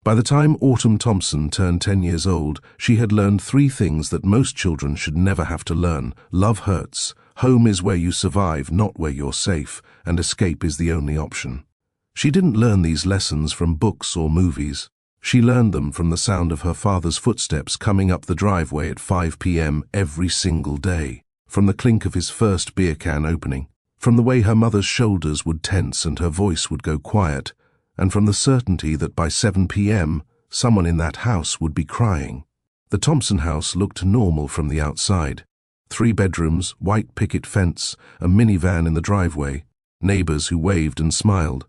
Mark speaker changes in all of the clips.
Speaker 1: By the time Autumn Thompson turned 10 years old, she had learned 3 things that most children should never have to learn. Love hurts, home is where you survive, not where you're safe, and escape is the only option. She didn't learn these lessons from books or movies. She learned them from the sound of her father's footsteps coming up the driveway at 5 p.m. every single day, from the clink of his first beer can opening, from the way her mother's shoulders would tense and her voice would go quiet, and from the certainty that by 7 p.m. someone in that house would be crying. The Thompson house looked normal from the outside. 3 bedrooms, white picket fence, a minivan in the driveway, neighbors who waved and smiled.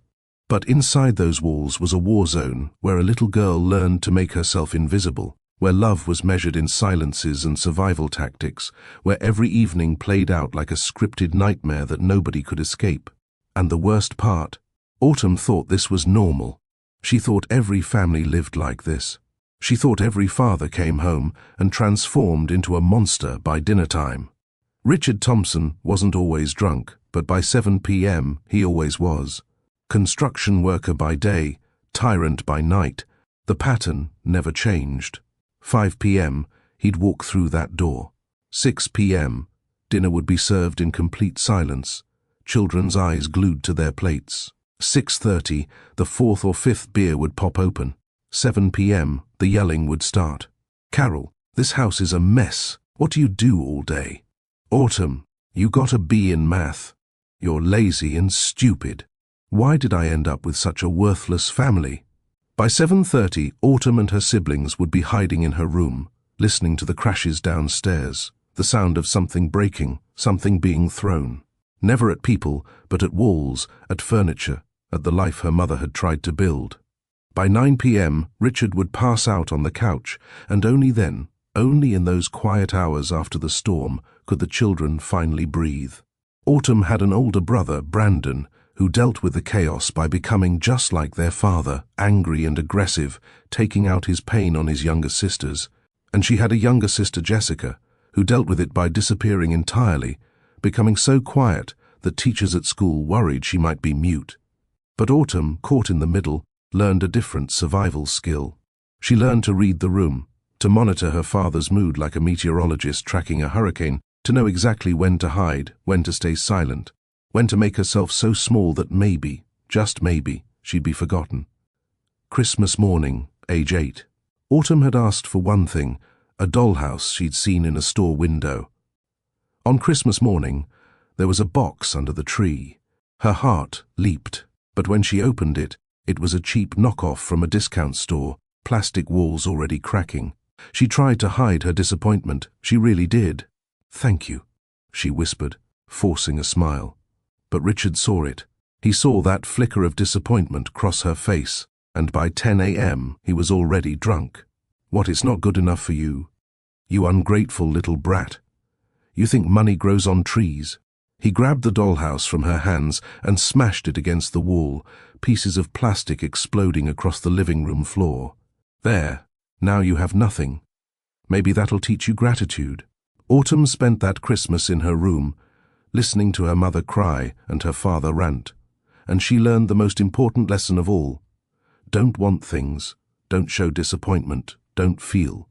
Speaker 1: But inside those walls was a war zone where a little girl learned to make herself invisible, where love was measured in silences and survival tactics, where every evening played out like a scripted nightmare that nobody could escape. And the worst part, Autumn thought this was normal. She thought every family lived like this. She thought every father came home and transformed into a monster by dinner time. Richard Thompson wasn't always drunk, but by 7 p.m. he always was. Construction worker by day, tyrant by night, the pattern never changed. 5 p.m. he'd walk through that door. 6 p.m. dinner would be served in complete silence, children's eyes glued to their plates. 6:30, the 4th or 5th beer would pop open. 7 p.m. the yelling would start. "Carol, this house is a mess. What do you do all day?" "Autumn, you got a B in math. You're lazy and stupid. Why did I end up with such a worthless family?" By 7:30, Autumn and her siblings would be hiding in her room, listening to the crashes downstairs, the sound of something breaking, something being thrown. Never at people, but at walls, at furniture, at the life her mother had tried to build. By 9 p.m., Richard would pass out on the couch, and only then, only in those quiet hours after the storm, could the children finally breathe. Autumn had an older brother, Brandon, who dealt with the chaos by becoming just like their father, angry and aggressive, taking out his pain on his younger sisters. And she had a younger sister, Jessica, who dealt with it by disappearing entirely, becoming so quiet that teachers at school worried she might be mute. But Autumn, caught in the middle, learned a different survival skill. She learned to read the room, to monitor her father's mood like a meteorologist tracking a hurricane, to know exactly when to hide, when to stay silent, when to make herself so small that maybe, just maybe, she'd be forgotten. Christmas morning, age 8. Autumn had asked for one thing, a dollhouse she'd seen in a store window. On Christmas morning, there was a box under the tree. Her heart leaped, but when she opened it, it was a cheap knockoff from a discount store, plastic walls already cracking. She tried to hide her disappointment, she really did. "Thank you," she whispered, forcing a smile. But Richard saw it. He saw that flicker of disappointment cross her face, and by 10 a.m. he was already drunk. "What, it's not good enough for you? You ungrateful little brat. You think money grows on trees?" He grabbed the dollhouse from her hands and smashed it against the wall, pieces of plastic exploding across the living room floor. "There, now you have nothing. Maybe that'll teach you gratitude." Autumn spent that Christmas in her room, listening to her mother cry and her father rant, and she learned the most important lesson of all. Don't want things, don't show disappointment, don't feel.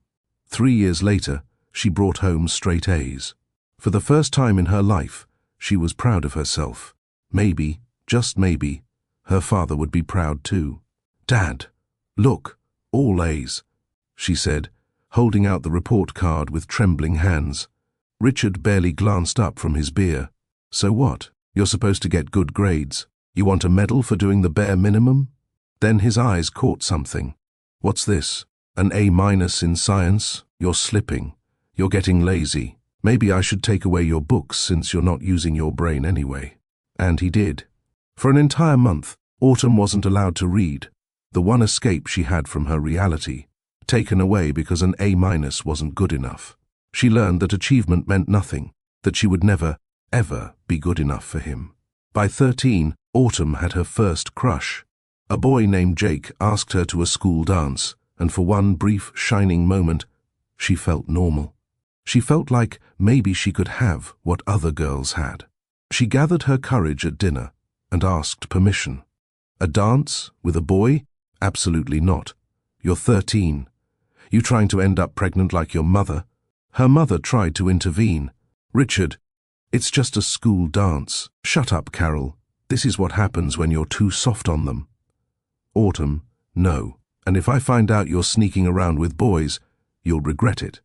Speaker 1: 3 years later, she brought home straight A's. For the first time in her life, she was proud of herself. Maybe, just maybe, her father would be proud too. "Dad, look, all A's," she said, holding out the report card with trembling hands. Richard barely glanced up from his beer. "So what? You're supposed to get good grades. You want a medal for doing the bare minimum?" Then his eyes caught something. "What's this? An A- in science? You're slipping. You're getting lazy. Maybe I should take away your books since you're not using your brain anyway." And he did. For an entire month, Autumn wasn't allowed to read, the one escape she had from her reality, taken away because an A- wasn't good enough. She learned that achievement meant nothing, that she would never, ever be good enough for him. By 13, Autumn had her first crush. A boy named Jake asked her to a school dance, and for one brief, shining moment, she felt normal. She felt like maybe she could have what other girls had. She gathered her courage at dinner and asked permission. A dance with a boy? Absolutely not. You're 13. You trying to end up pregnant like your mother? Her mother tried to intervene. Richard, it's just a school dance. Shut up, Carol. This is what happens when you're too soft on them. Autumn, no. And if I find out you're sneaking around with boys, you'll regret it.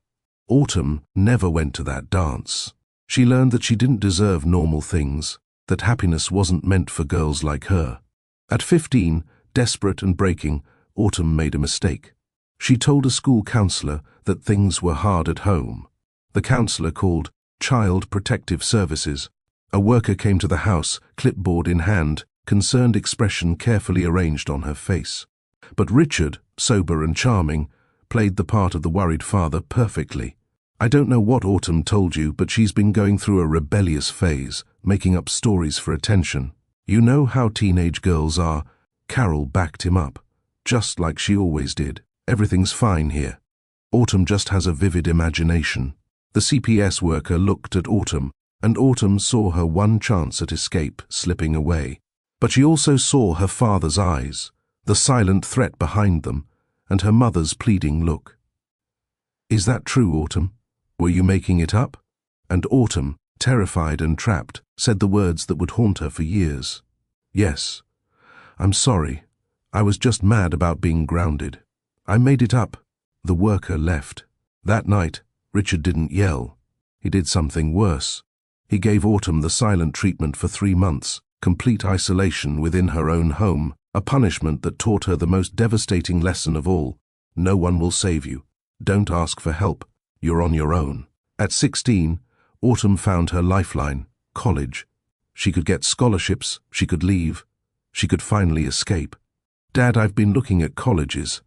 Speaker 1: Autumn never went to that dance. She learned that she didn't deserve normal things, that happiness wasn't meant for girls like her. At 15, desperate and breaking, Autumn made a mistake. She told a school counselor that things were hard at home. The counselor called Child Protective Services. A worker came to the house, clipboard in hand, concerned expression carefully arranged on her face. But Richard, sober and charming, played the part of the worried father perfectly. I don't know what Autumn told you, but she's been going through a rebellious phase, making up stories for attention. You know how teenage girls are. Carol backed him up, just like she always did. Everything's fine here. Autumn just has a vivid imagination. The CPS worker looked at Autumn, and Autumn saw her one chance at escape slipping away. But she also saw her father's eyes, the silent threat behind them, and her mother's pleading look. Is that true, Autumn? Were you making it up? And Autumn, terrified and trapped, said the words that would haunt her for years. Yes. I'm sorry. I was just mad about being grounded. I made it up. The worker left. That night, Richard didn't yell. He did something worse. He gave Autumn the silent treatment for 3 months, complete isolation within her own home, a punishment that taught her the most devastating lesson of all. No one will save you. Don't ask for help. You're on your own. At 16, Autumn found her lifeline, college. She could get scholarships, she could leave, she could finally escape. Dad, I've been looking at colleges.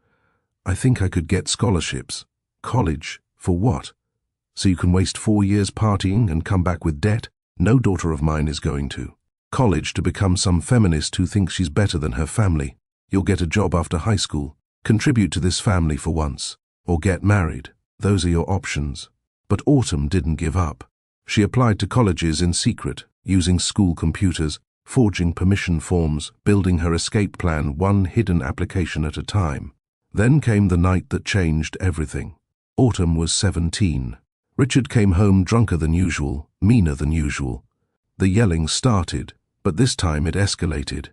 Speaker 1: I think I could get scholarships. College? For what? So you can waste 4 years partying and come back with debt? No daughter of mine is going to. College to become some feminist who thinks she's better than her family. You'll get a job after high school, contribute to this family for once, or get married. Those are your options. But Autumn didn't give up. She applied to colleges in secret, using school computers, forging permission forms, building her escape plan one hidden application at a time. Then came the night that changed everything. Autumn was 17. Richard came home drunker than usual, meaner than usual. The yelling started, but this time it escalated.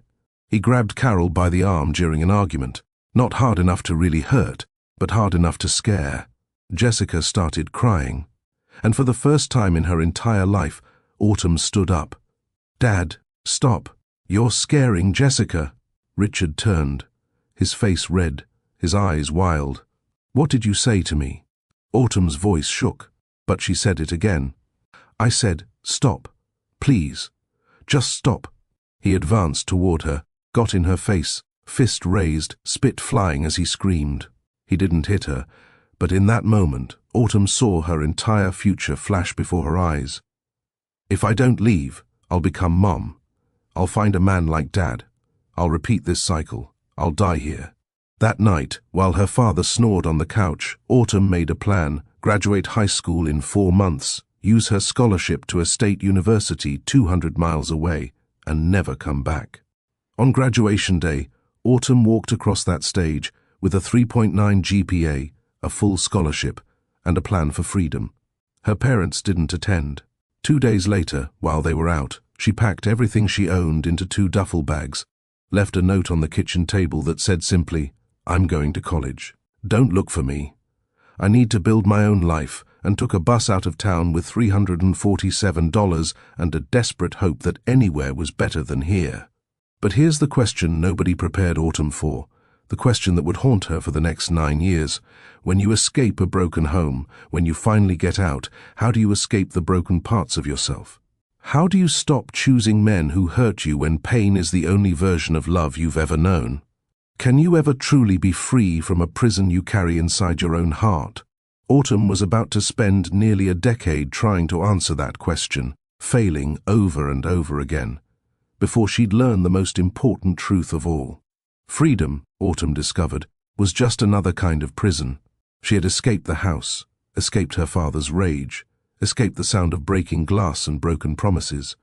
Speaker 1: He grabbed Carol by the arm during an argument, not hard enough to really hurt, but hard enough to scare. Jessica started crying, and for the first time in her entire life, Autumn stood up. Dad, stop. You're scaring Jessica. Richard turned, his face red, his eyes wild. What did you say to me? Autumn's voice shook, but she said it again. I said, stop. Please. Just stop. He advanced toward her, got in her face, fist raised, spit flying as he screamed. He didn't hit her, but in that moment, Autumn saw her entire future flash before her eyes. If I don't leave, I'll become Mom. I'll find a man like Dad. I'll repeat this cycle. I'll die here. That night, while her father snored on the couch, Autumn made a plan: graduate high school in 4 months, use her scholarship to a state university 200 miles away, and never come back. On graduation day, Autumn walked across that stage with a 3.9 GPA, a full scholarship, and a plan for freedom. Her parents didn't attend. 2 days later, while they were out, she packed everything she owned into 2 duffel bags, left a note on the kitchen table that said simply, I'm going to college. Don't look for me. I need to build my own life, and took a bus out of town with $347 and a desperate hope that anywhere was better than here. But here's the question nobody prepared Autumn for, the question that would haunt her for the next 9 years. When you escape a broken home, when you finally get out, how do you escape the broken parts of yourself? How do you stop choosing men who hurt you when pain is the only version of love you've ever known? Can you ever truly be free from a prison you carry inside your own heart? Autumn was about to spend nearly a decade trying to answer that question, failing over and over again, before she'd learn the most important truth of all. Freedom, Autumn discovered, was just another kind of prison. She had escaped the house, escaped her father's rage, escaped the sound of breaking glass and broken promises.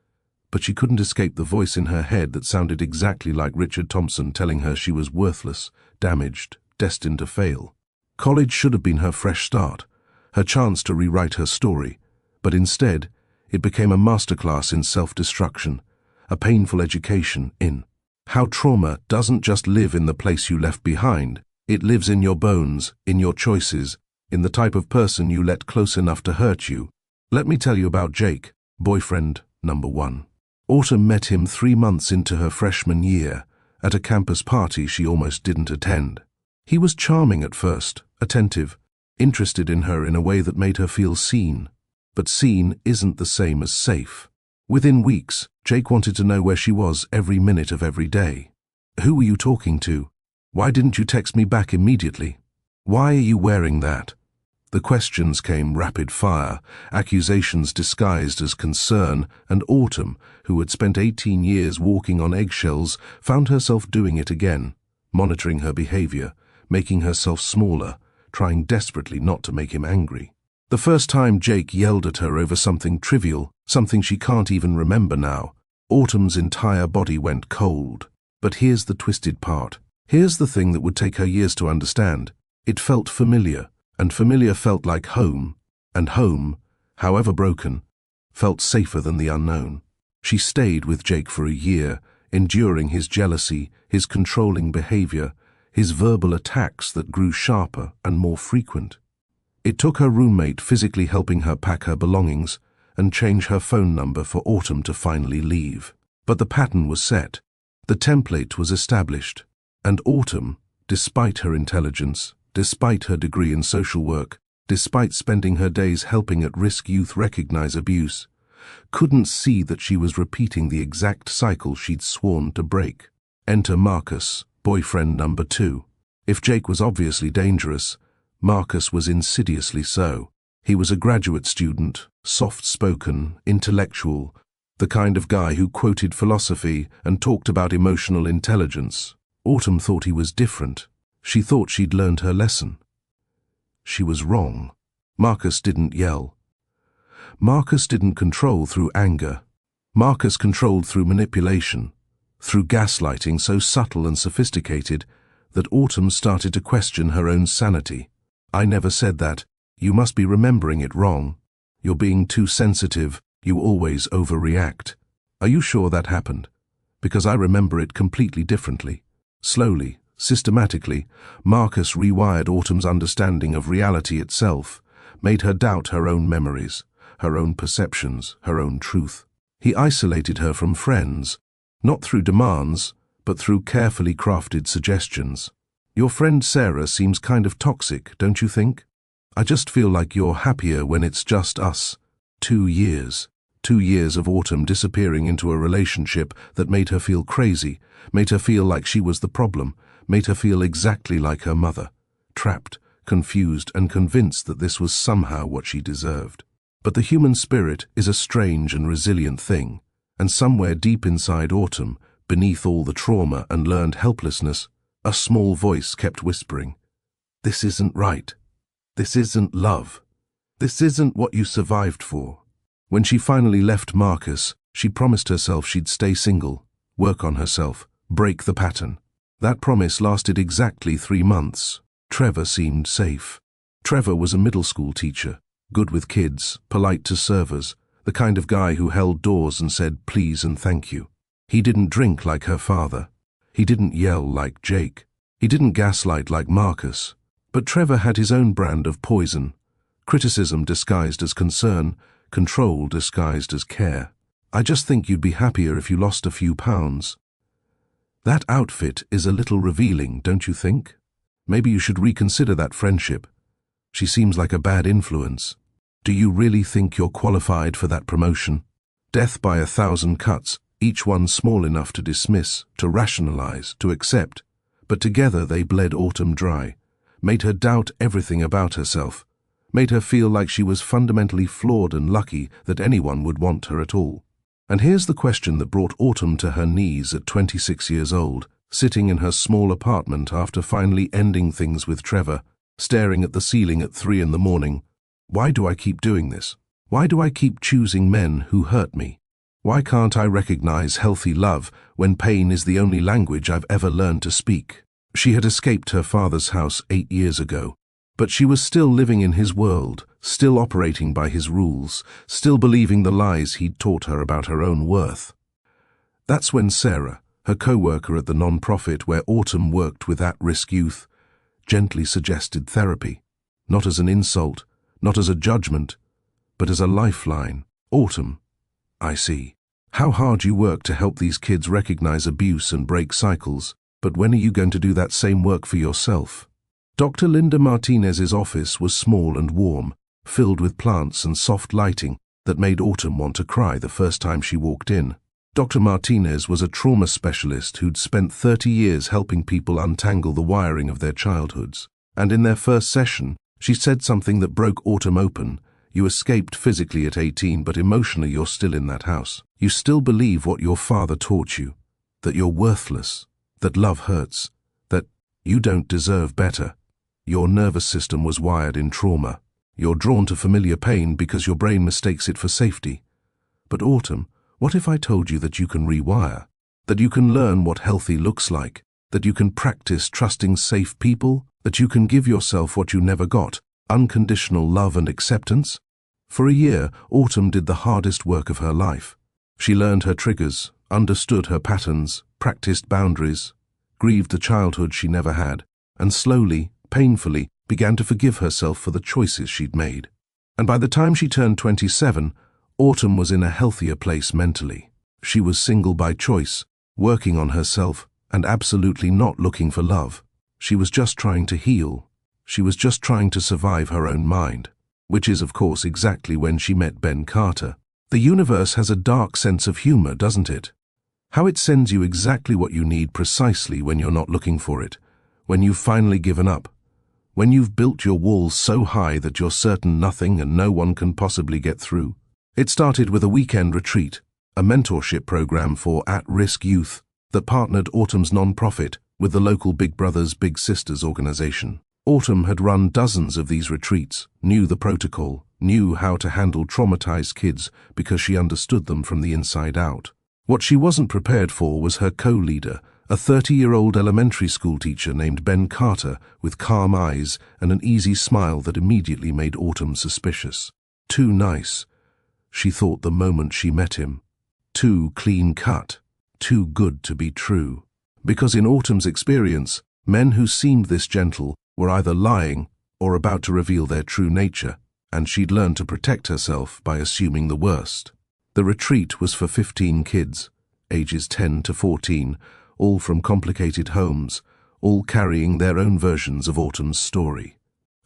Speaker 1: But she couldn't escape the voice in her head that sounded exactly like Richard Thompson telling her she was worthless, damaged, destined to fail. College should have been her fresh start, her chance to rewrite her story, but instead, it became a masterclass in self-destruction, a painful education in how trauma doesn't just live in the place you left behind, it lives in your bones, in your choices, in the type of person you let close enough to hurt you. Let me tell you about Jake, boyfriend number 1. Autumn met him 3 months into her freshman year, at a campus party she almost didn't attend. He was charming at first, attentive, interested in her in a way that made her feel seen. But seen isn't the same as safe. Within weeks, Jake wanted to know where she was every minute of every day. Who were you talking to? Why didn't you text me back immediately? Why are you wearing that? The questions came rapid fire, accusations disguised as concern, and Autumn, who had spent 18 years walking on eggshells, found herself doing it again, monitoring her behavior, making herself smaller, trying desperately not to make him angry. The first time Jake yelled at her over something trivial, something she can't even remember now, Autumn's entire body went cold. But here's the twisted part. Here's the thing that would take her years to understand. It felt familiar, and familiar felt like home, and home, however broken, felt safer than the unknown. She stayed with Jake for a year, enduring his jealousy, his controlling behavior, his verbal attacks that grew sharper and more frequent. It took her roommate physically helping her pack her belongings and change her phone number for Autumn to finally leave. But the pattern was set, the template was established, and Autumn, despite her intelligence, despite her degree in social work, despite spending her days helping at-risk youth recognize abuse, couldn't see that she was repeating the exact cycle she'd sworn to break. Enter Marcus, boyfriend number 2. If Jake was obviously dangerous, Marcus was insidiously so. He was a graduate student, soft-spoken, intellectual, the kind of guy who quoted philosophy and talked about emotional intelligence. Autumn thought he was different. She thought she'd learned her lesson. She was wrong. Marcus didn't yell. Marcus didn't control through anger. Marcus controlled through manipulation, through gaslighting so subtle and sophisticated that Autumn started to question her own sanity. I never said that. You must be remembering it wrong. You're being too sensitive. You always overreact. Are you sure that happened? Because I remember it completely differently. Slowly, systematically, Marcus rewired Autumn's understanding of reality itself, made her doubt her own memories, her own perceptions, her own truth. He isolated her from friends, not through demands, but through carefully crafted suggestions. Your friend Sarah seems kind of toxic, don't you think? I just feel like you're happier when it's just us. 2 years. 2 years of Autumn disappearing into a relationship that made her feel crazy, made her feel like she was the problem, made her feel exactly like her mother, trapped, confused, and convinced that this was somehow what she deserved. But the human spirit is a strange and resilient thing, and somewhere deep inside Autumn, beneath all the trauma and learned helplessness, a small voice kept whispering, "This isn't right. This isn't love. This isn't what you survived for." When she finally left Marcus, she promised herself she'd stay single, work on herself, break the pattern. That promise lasted exactly 3 months. Trevor seemed safe. Trevor was a middle school teacher, good with kids, polite to servers, the kind of guy who held doors and said please and thank you. He didn't drink like her father. He didn't yell like Jake. He didn't gaslight like Marcus. But Trevor had his own brand of poison, criticism disguised as concern, control disguised as care. "I just think you'd be happier if you lost a few pounds." That outfit is a little revealing, don't you think? Maybe you should reconsider that friendship. She seems like a bad influence. Do you really think you're qualified for that promotion? Death by 1,000 cuts, each one small enough to dismiss, to rationalize, to accept. But together they bled Autumn dry, made her doubt everything about herself, made her feel like she was fundamentally flawed and lucky that anyone would want her at all. And here's the question that brought Autumn to her knees at 26 years old, sitting in her small apartment after finally ending things with Trevor, staring at the ceiling at 3 in the morning. Why do I keep doing this? Why do I keep choosing men who hurt me? Why can't I recognize healthy love when pain is the only language I've ever learned to speak? She had escaped her father's house 8 years ago, but she was still living in his world, still operating by his rules, still believing the lies he'd taught her about her own worth. That's when Sarah, her co-worker at the non-profit where Autumn worked with at-risk youth, gently suggested therapy, not as an insult, not as a judgment, but as a lifeline. "Autumn, I see how hard you work to help these kids recognize abuse and break cycles, but when are you going to do that same work for yourself?" Dr. Linda Martinez's office was small and warm, filled with plants and soft lighting that made Autumn want to cry the first time she walked in. Dr. Martinez was a trauma specialist who'd spent 30 years helping people untangle the wiring of their childhoods. And in their first session, she said something that broke Autumn open. "You escaped physically at 18, but emotionally you're still in that house. You still believe what your father taught you, that you're worthless, that love hurts, that you don't deserve better. Your nervous system was wired in trauma. You're drawn to familiar pain because your brain mistakes it for safety. But Autumn, what if I told you that you can rewire, that you can learn what healthy looks like, that you can practice trusting safe people, that you can give yourself what you never got, unconditional love and acceptance?" For a year, Autumn did the hardest work of her life. She learned her triggers, understood her patterns, practiced boundaries, grieved the childhood she never had, and slowly, painfully, began to forgive herself for the choices she'd made. And by the time she turned 27, Autumn was in a healthier place mentally. She was single by choice, working on herself, and absolutely not looking for love. She was just trying to heal. She was just trying to survive her own mind. Which is, of course, exactly when she met Ben Carter. The universe has a dark sense of humor, doesn't it? How it sends you exactly what you need precisely when you're not looking for it, when you've finally given up, when you've built your walls so high that you're certain nothing and no one can possibly get through. It started with a weekend retreat, a mentorship program for at-risk youth that partnered Autumn's non-profit with the local Big Brothers Big Sisters organization. Autumn had run dozens of these retreats, knew the protocol, knew how to handle traumatized kids because she understood them from the inside out. What she wasn't prepared for was her co-leader, a 30-year-old elementary school teacher named Ben Carter with calm eyes and an easy smile that immediately made Autumn suspicious. Too nice, she thought the moment she met him. Too clean-cut, too good to be true. Because in Autumn's experience, men who seemed this gentle were either lying or about to reveal their true nature, and she'd learned to protect herself by assuming the worst. The retreat was for 15 kids, ages 10 to 14, all from complicated homes, all carrying their own versions of Autumn's story.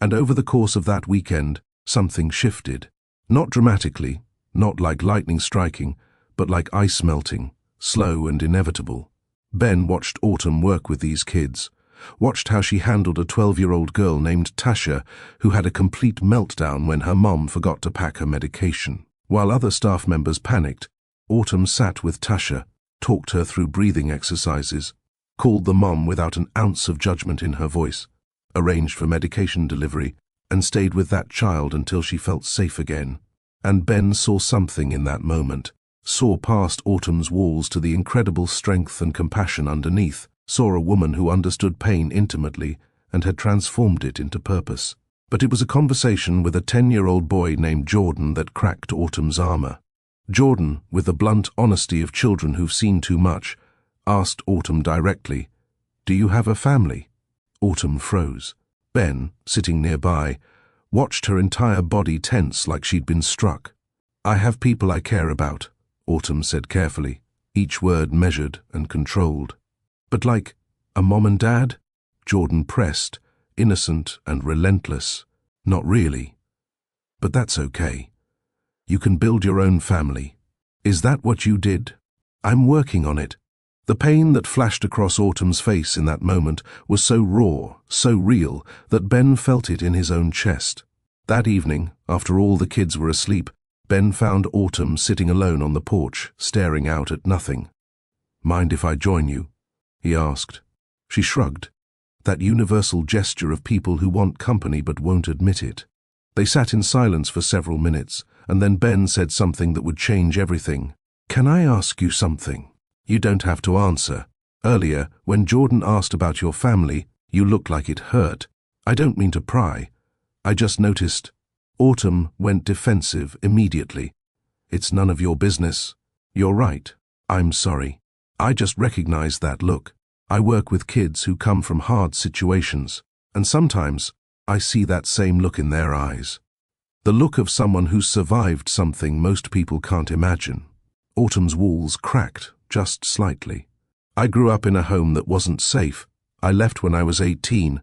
Speaker 1: And over the course of that weekend, something shifted. Not dramatically, not like lightning striking, but like ice melting, slow and inevitable. Ben watched Autumn work with these kids, watched how she handled a 12-year-old girl named Tasha who had a complete meltdown when her mom forgot to pack her medication. While other staff members panicked, Autumn sat with Tasha, talked her through breathing exercises, called the mom without an ounce of judgment in her voice, arranged for medication delivery, and stayed with that child until she felt safe again. And Ben saw something in that moment, saw past Autumn's walls to the incredible strength and compassion underneath, saw a woman who understood pain intimately and had transformed it into purpose. But it was a conversation with a 10-year-old boy named Jordan that cracked Autumn's armor. Jordan, with the blunt honesty of children who've seen too much, asked Autumn directly, "Do you have a family?" Autumn froze. Ben, sitting nearby, watched her entire body tense like she'd been struck. "I have people I care about," Autumn said carefully, each word measured and controlled. "But like a mom and dad?" Jordan pressed, innocent and relentless. "Not really. But that's okay. You can build your own family. Is that what you did?" "I'm working on it." The pain that flashed across Autumn's face in that moment was so raw, so real, that Ben felt it in his own chest. That evening, after all the kids were asleep, Ben found Autumn sitting alone on the porch, staring out at nothing. "Mind if I join you?" he asked. She shrugged, that universal gesture of people who want company but won't admit it. They sat in silence for several minutes, and then Ben said something that would change everything. "Can I ask you something? You don't have to answer. Earlier, when Jordan asked about your family, you looked like it hurt. I don't mean to pry. I just noticed. Autumn went defensive immediately. It's none of your business. You're right. I'm sorry. I just recognized that look. I work with kids who come from hard situations, and sometimes I see that same look in their eyes. The look of someone who's survived something most people can't imagine. Autumn's walls cracked just slightly. I grew up in a home that wasn't safe. I left when I was 18.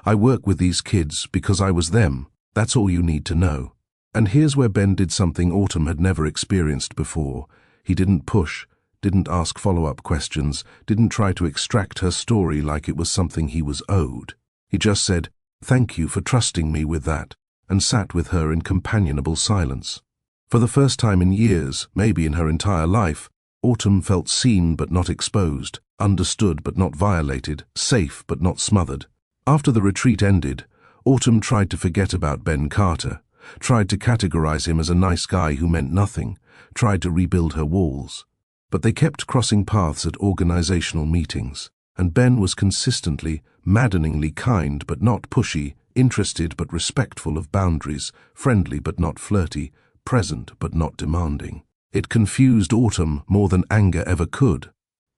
Speaker 1: I work with these kids because I was them. That's all you need to know. And here's where Ben did something Autumn had never experienced before. He didn't push, didn't ask follow-up questions, didn't try to extract her story like it was something he was owed. He just said, "Thank you for trusting me with that," and sat with her in companionable silence. For the first time in years, maybe in her entire life, Autumn felt seen but not exposed, understood but not violated, safe but not smothered. After the retreat ended, Autumn tried to forget about Ben Carter, tried to categorize him as a nice guy who meant nothing, tried to rebuild her walls. But they kept crossing paths at organizational meetings, and Ben was consistently, maddeningly kind but not pushy, interested but respectful of boundaries, friendly but not flirty, present but not demanding. It confused Autumn more than anger ever could.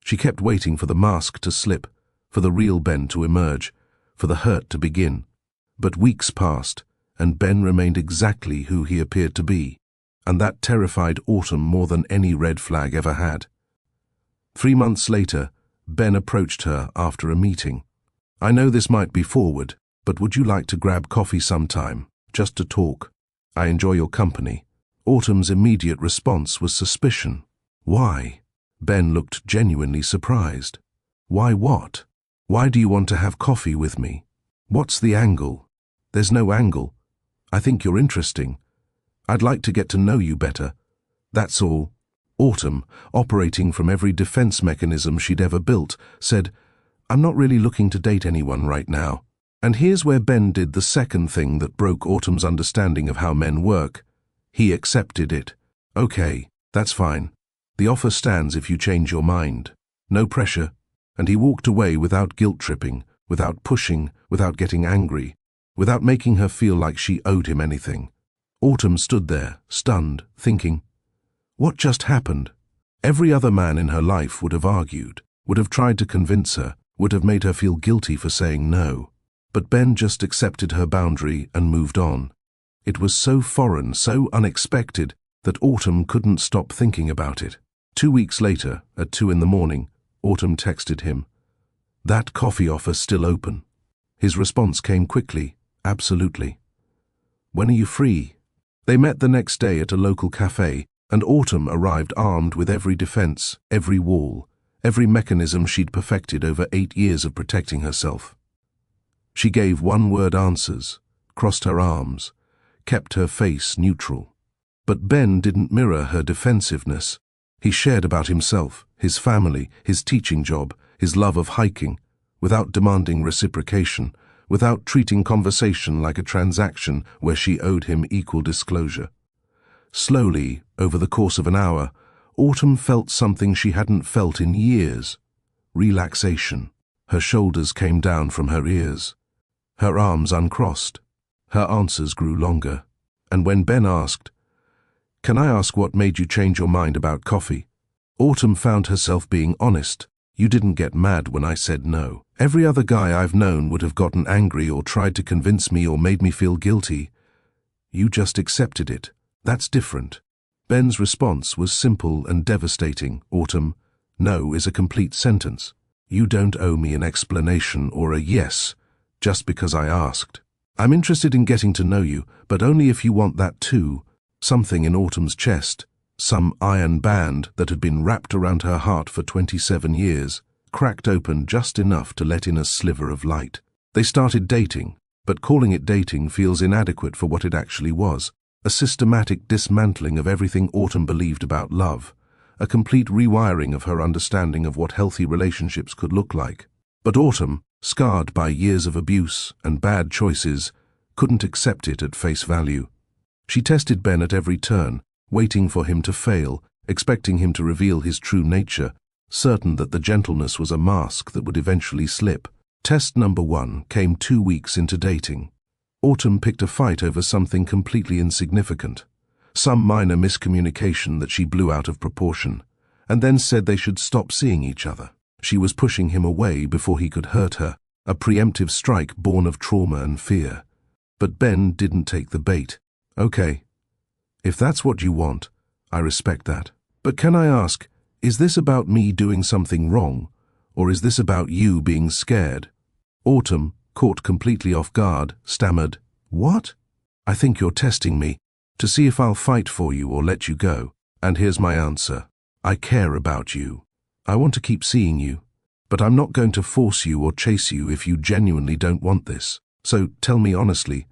Speaker 1: She kept waiting for the mask to slip, for the real Ben to emerge, for the hurt to begin. But weeks passed, and Ben remained exactly who he appeared to be, and that terrified Autumn more than any red flag ever had. 3 months later, Ben approached her after a meeting. "I know this might be forward, but would you like to grab coffee sometime, just to talk? I enjoy your company." Autumn's immediate response was suspicion. Why? Ben looked genuinely surprised. Why what? Why do you want to have coffee with me? What's the angle? There's no angle. I think you're interesting. I'd like to get to know you better. That's all. Autumn, operating from every defense mechanism she'd ever built, said, "I'm not really looking to date anyone right now." And here's where Ben did the second thing that broke Autumn's understanding of how men work. He accepted it. "Okay, that's fine. The offer stands if you change your mind. No pressure." And he walked away without guilt-tripping, without pushing, without getting angry, without making her feel like she owed him anything. Autumn stood there, stunned, thinking, what just happened? Every other man in her life would have argued, would have tried to convince her, would have made her feel guilty for saying no. But Ben just accepted her boundary and moved on. It was so foreign, so unexpected, that Autumn couldn't stop thinking about it. 2 weeks later, at 2 in the morning, Autumn texted him, "That coffee offer's still open." His response came quickly, "Absolutely." "When are you free?" They met the next day at a local cafe, and Autumn arrived armed with every defense, every wall, every mechanism she'd perfected over 8 years of protecting herself. She gave one-word answers, crossed her arms, kept her face neutral. But Ben didn't mirror her defensiveness. He shared about himself, his family, his teaching job, his love of hiking, without demanding reciprocation, without treating conversation like a transaction where she owed him equal disclosure. Slowly, over the course of an hour, Autumn felt something she hadn't felt in years. Relaxation. Her shoulders came down from her ears. Her arms uncrossed. Her answers grew longer. And when Ben asked, "Can I ask what made you change your mind about coffee?" Autumn found herself being honest. "You didn't get mad when I said no. Every other guy I've known would have gotten angry or tried to convince me or made me feel guilty. You just accepted it. That's different." Ben's response was simple and devastating. "Autumn, no is a complete sentence. You don't owe me an explanation or a yes just because I asked. I'm interested in getting to know you, but only if you want that too." Something in Autumn's chest, some iron band that had been wrapped around her heart for 27 years, cracked open just enough to let in a sliver of light. They started dating, but calling it dating feels inadequate for what it actually was. A systematic dismantling of everything Autumn believed about love, a complete rewiring of her understanding of what healthy relationships could look like. But Autumn, scarred by years of abuse and bad choices, couldn't accept it at face value. She tested Ben at every turn, waiting for him to fail, expecting him to reveal his true nature, certain that the gentleness was a mask that would eventually slip. Test number 1 came 2 weeks into dating. Autumn picked a fight over something completely insignificant, some minor miscommunication that she blew out of proportion, and then said they should stop seeing each other. She was pushing him away before he could hurt her, a preemptive strike born of trauma and fear. But Ben didn't take the bait. Okay, if that's what you want, I respect that. But can I ask, is this about me doing something wrong, or is this about you being scared? Autumn, caught completely off guard, stammered, "What?" "I think you're testing me, to see if I'll fight for you or let you go. And here's my answer. I care about you. I want to keep seeing you, but I'm not going to force you or chase you if you genuinely don't want this. So tell me honestly,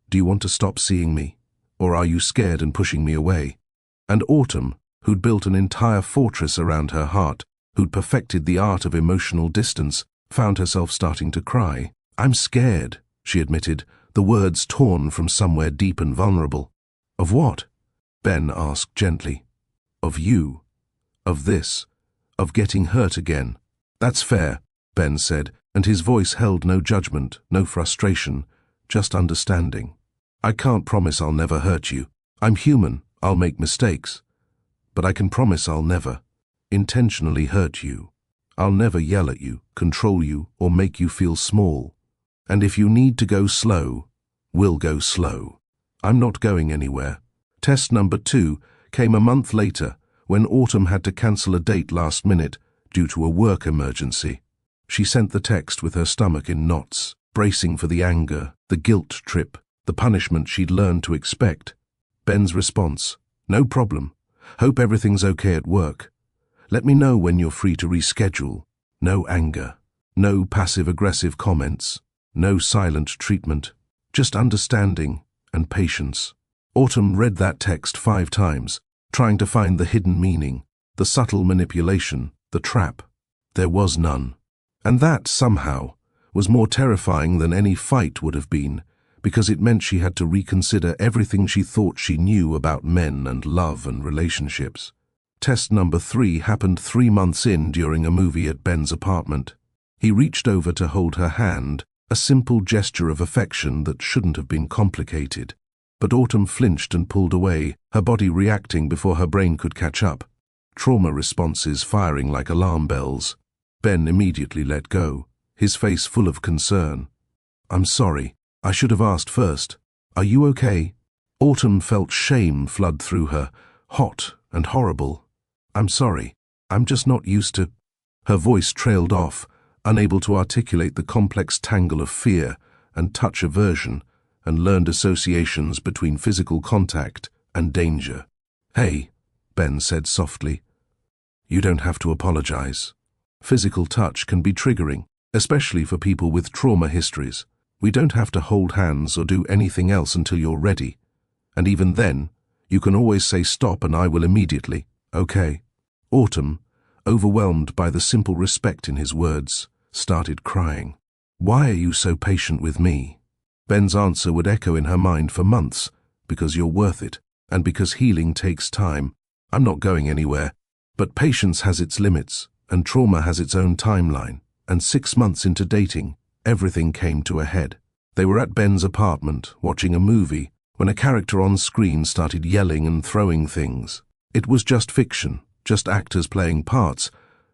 Speaker 1: do you want to stop seeing me, or are you scared and pushing me away?" And Autumn, who'd built an entire fortress around her heart, who'd perfected the art of emotional distance, found herself starting to cry. "I'm scared," she admitted, the words torn from somewhere deep and vulnerable. "Of what?" Ben asked gently. "Of you. Of this. Of getting hurt again." "That's fair," Ben said, and his voice held no judgment, no frustration, just understanding. "I can't promise I'll never hurt you. I'm human, I'll make mistakes. But I can promise I'll never intentionally hurt you. I'll never yell at you, control you, or make you feel small. And if you need to go slow, we'll go slow. I'm not going anywhere." Test number 2 came a month later, when Autumn had to cancel a date last minute due to a work emergency. She sent the text with her stomach in knots, bracing for the anger, the guilt trip, the punishment she'd learned to expect. Ben's response: "No problem. Hope everything's okay at work. Let me know when you're free to reschedule." No anger, no passive-aggressive comments, no silent treatment, just understanding and patience. Autumn read that text 5 times, trying to find the hidden meaning, the subtle manipulation, the trap. There was none. And that, somehow, was more terrifying than any fight would have been, because it meant she had to reconsider everything she thought she knew about men and love and relationships. Test number 3 happened 3 months in during a movie at Ben's apartment. He reached over to hold her hand, a simple gesture of affection that shouldn't have been complicated. But Autumn flinched and pulled away, her body reacting before her brain could catch up. Trauma responses firing like alarm bells. Ben immediately let go, his face full of concern. "I'm sorry. I should have asked first. Are you okay?" Autumn felt shame flood through her, hot and horrible. "I'm sorry. I'm just not used to—" Her voice trailed off, unable to articulate the complex tangle of fear and touch aversion and learned associations between physical contact and danger. "Hey," Ben said softly. "You don't have to apologize. Physical touch can be triggering, especially for people with trauma histories. We don't have to hold hands or do anything else until you're ready. And even then, you can always say stop and I will immediately, okay?" Autumn, overwhelmed by the simple respect in his words, started crying. "Why are you so patient with me?" Ben's answer would echo in her mind for months, "Because you're worth it, and because healing takes time. I'm not going anywhere. But patience has its limits, and trauma has its own timeline, and 6 months into dating, everything came to a head. They were at Ben's apartment, watching a movie, when a character on screen started yelling and throwing things. It was just fiction, just actors playing parts,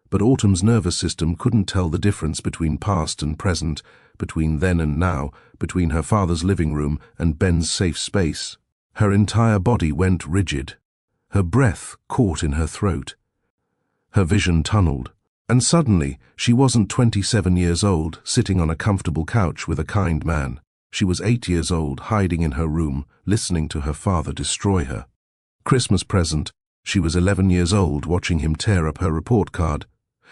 Speaker 1: but Autumn's nervous system couldn't tell the difference between past and present, between then and now, between her father's living room and Ben's safe space. Her entire body went rigid. Her breath caught in her throat. Her vision tunneled. And suddenly, she wasn't 27 years old, sitting on a comfortable couch with a kind man. She was 8 years old, hiding in her room, listening to her father destroy her. Christmas present, she was 11 years old, watching him tear up her report card.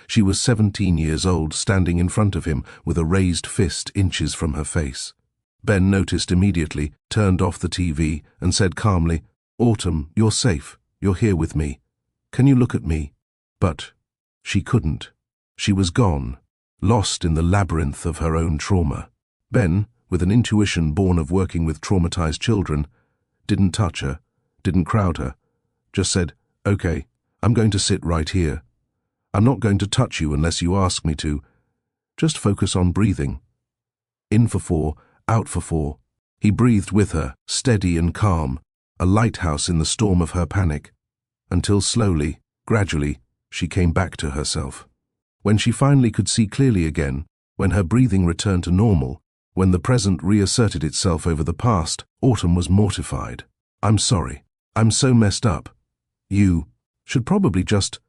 Speaker 1: She was 17 years old, standing in front of him with a raised fist inches from her face. Ben noticed immediately, turned off the TV, and said calmly, "Autumn, you're safe. You're here with me. Can you look at me?" But she couldn't. She was gone, lost in the labyrinth of her own trauma. Ben, with an intuition born of working with traumatized children, didn't touch her, didn't crowd her, just said, "Okay, I'm going to sit right here. I'm not going to touch you unless you ask me to. Just focus on breathing. In for 4, out for 4. He breathed with her, steady and calm, a lighthouse in the storm of her panic, until slowly, gradually, she came back to herself. When she finally could see clearly again, when her breathing returned to normal, when the present reasserted itself over the past, Autumn was mortified. I'm sorry. I'm so messed up. You should probably just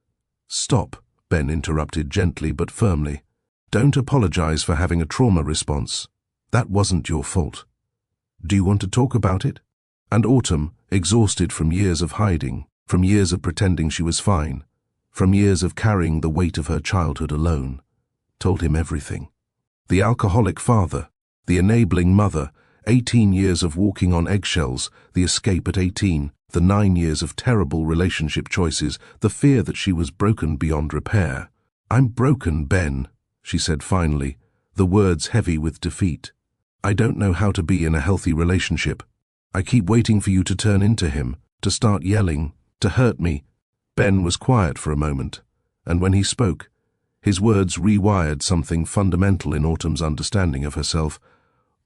Speaker 1: stop, Ben interrupted gently but firmly. Don't apologize for having a trauma response. That wasn't your fault. Do you want to talk about it? And Autumn, exhausted from years of hiding, from years of pretending she was fine, from years of carrying the weight of her childhood alone, told him everything. The alcoholic father, the enabling mother, 18 years of walking on eggshells, the escape at 18, the 9 years of terrible relationship choices, the fear that she was broken beyond repair. I'm broken, Ben, she said finally, the words heavy with defeat. I don't know how to be in a healthy relationship. I keep waiting for you to turn into him, to start yelling, to hurt me. Ben was quiet for a moment, and when he spoke, his words rewired something fundamental in Autumn's understanding of herself.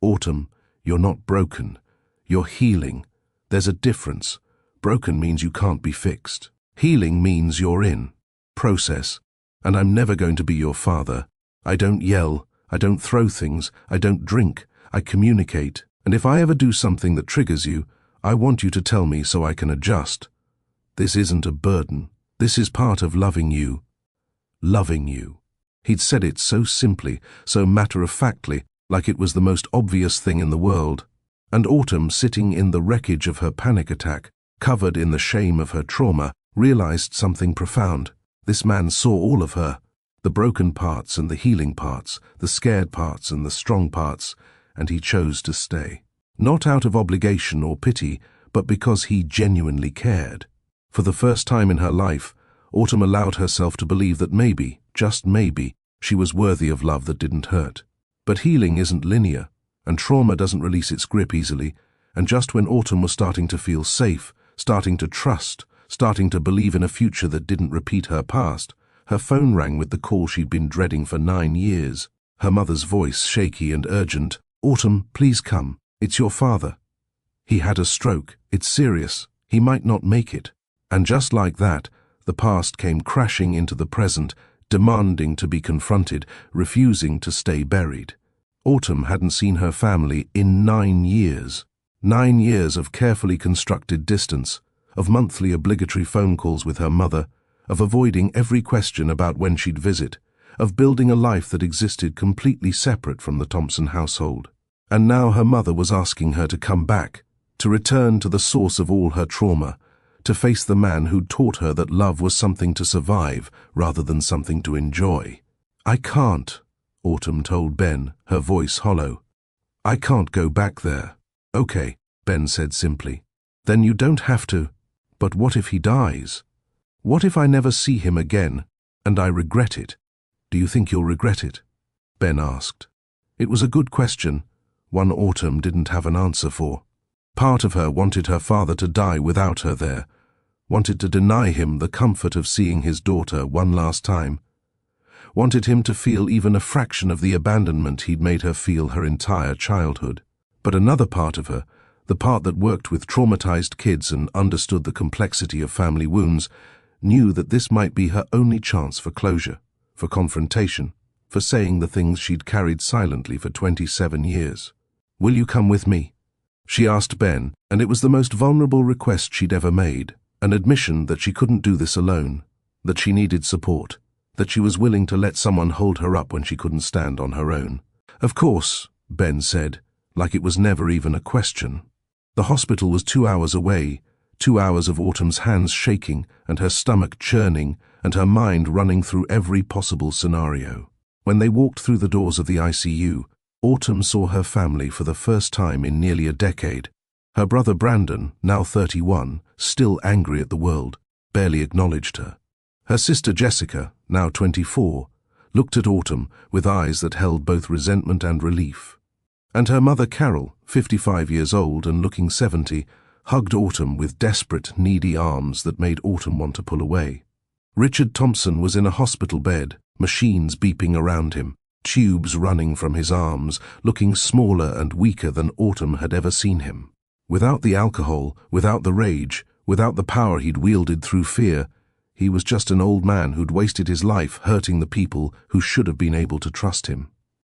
Speaker 1: Autumn, you're not broken. You're healing. There's a difference. Broken means you can't be fixed. Healing means you're in. Process. And I'm never going to be your father. I don't yell. I don't throw things. I don't drink. I communicate. And if I ever do something that triggers you, I want you to tell me so I can adjust. This isn't a burden. This is part of loving you. Loving you. He'd said it so simply, so matter-of-factly, like it was the most obvious thing in the world. And Autumn, sitting in the wreckage of her panic attack, covered in the shame of her trauma, realized something profound. This man saw all of her, the broken parts and the healing parts, the scared parts and the strong parts, and he chose to stay. Not out of obligation or pity, but because he genuinely cared. For the first time in her life, Autumn allowed herself to believe that maybe, just maybe, she was worthy of love that didn't hurt. But healing isn't linear, and trauma doesn't release its grip easily, and just when Autumn was starting to feel safe, starting to trust, starting to believe in a future that didn't repeat her past, her phone rang with the call she'd been dreading for 9 years. Her mother's voice, shaky and urgent. Autumn, please come. It's your father. He had a stroke. It's serious. He might not make it. And just like that, the past came crashing into the present, demanding to be confronted, refusing to stay buried. Autumn hadn't seen her family in 9 years. 9 years of carefully constructed distance, of monthly obligatory phone calls with her mother, of avoiding every question about when she'd visit, of building a life that existed completely separate from the Thompson household. And now her mother was asking her to come back, to return to the source of all her trauma, to face the man who'd taught her that love was something to survive rather than something to enjoy. I can't, Autumn told Ben, her voice hollow. I can't go back there. Okay, Ben said simply. Then you don't have to. But what if he dies? What if I never see him again, and I regret it? Do you think you'll regret it? Ben asked. It was a good question, one Autumn didn't have an answer for. Part of her wanted her father to die without her there, wanted to deny him the comfort of seeing his daughter one last time, wanted him to feel even a fraction of the abandonment he'd made her feel her entire childhood. But another part of her, the part that worked with traumatized kids and understood the complexity of family wounds, knew that this might be her only chance for closure, for confrontation, for saying the things she'd carried silently for 27 years. Will you come with me? She asked Ben, and it was the most vulnerable request she'd ever made, an admission that she couldn't do this alone, that she needed support, that she was willing to let someone hold her up when she couldn't stand on her own. Of course, Ben said, like it was never even a question. The hospital was 2 hours away, 2 hours of Autumn's hands shaking and her stomach churning and her mind running through every possible scenario. When they walked through the doors of the ICU, Autumn saw her family for the first time in nearly a decade. Her brother Brandon, now 31, still angry at the world, barely acknowledged her. Her sister Jessica, now 24, looked at Autumn with eyes that held both resentment and relief. And her mother Carol, 55 years old and looking 70, hugged Autumn with desperate, needy arms that made Autumn want to pull away. Richard Thompson was in a hospital bed, machines beeping around him, tubes running from his arms, looking smaller and weaker than Autumn had ever seen him. Without the alcohol, without the rage, without the power he'd wielded through fear, he was just an old man who'd wasted his life hurting the people who should have been able to trust him.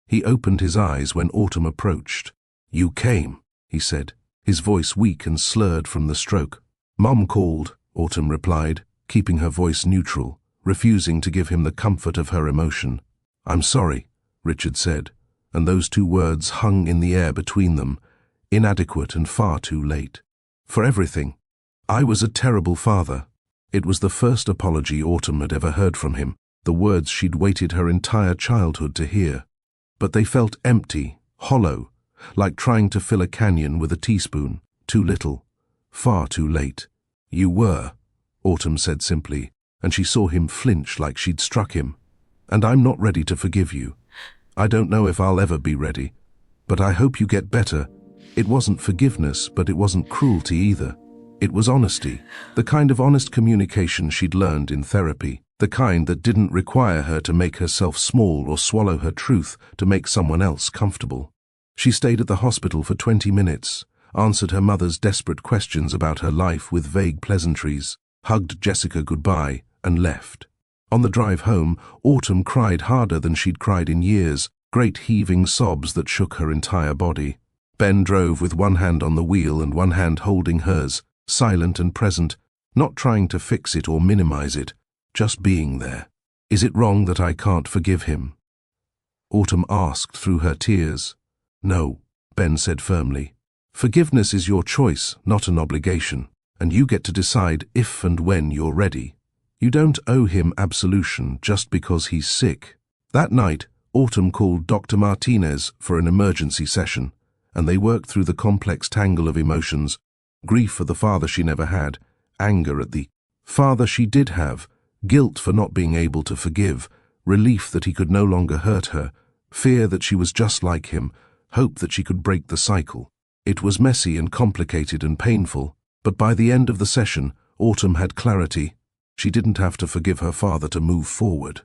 Speaker 1: He opened his eyes when Autumn approached. "You came," he said, his voice weak and slurred from the stroke. "Mum called," Autumn replied, keeping her voice neutral, refusing to give him the comfort of her emotion. "I'm sorry," Richard said, and those two words hung in the air between them, inadequate and far too late. "For everything. I was a terrible father." It was the first apology Autumn had ever heard from him, the words she'd waited her entire childhood to hear. But they felt empty, hollow, like trying to fill a canyon with a teaspoon, too little, far too late. "You were," Autumn said simply, and she saw him flinch like she'd struck him. "And I'm not ready to forgive you. I don't know if I'll ever be ready, but I hope you get better." It wasn't forgiveness, but it wasn't cruelty either. It was honesty, the kind of honest communication she'd learned in therapy, the kind that didn't require her to make herself small or swallow her truth to make someone else comfortable. She stayed at the hospital for 20 minutes, answered her mother's desperate questions about her life with vague pleasantries, hugged Jessica goodbye, and left. On the drive home, Autumn cried harder than she'd cried in years, great heaving sobs that shook her entire body. Ben drove with one hand on the wheel and one hand holding hers, silent and present, not trying to fix it or minimize it, just being there. "Is it wrong that I can't forgive him?" Autumn asked through her tears. "No," Ben said firmly. "Forgiveness is your choice, not an obligation, and you get to decide if and when you're ready. You don't owe him absolution just because he's sick." That night, Autumn called Dr. Martinez for an emergency session, and they worked through the complex tangle of emotions: grief for the father she never had, anger at the father she did have, guilt for not being able to forgive, relief that he could no longer hurt her, fear that she was just like him, hope that she could break the cycle. It was messy and complicated and painful, but by the end of the session, Autumn had clarity. She didn't have to forgive her father to move forward.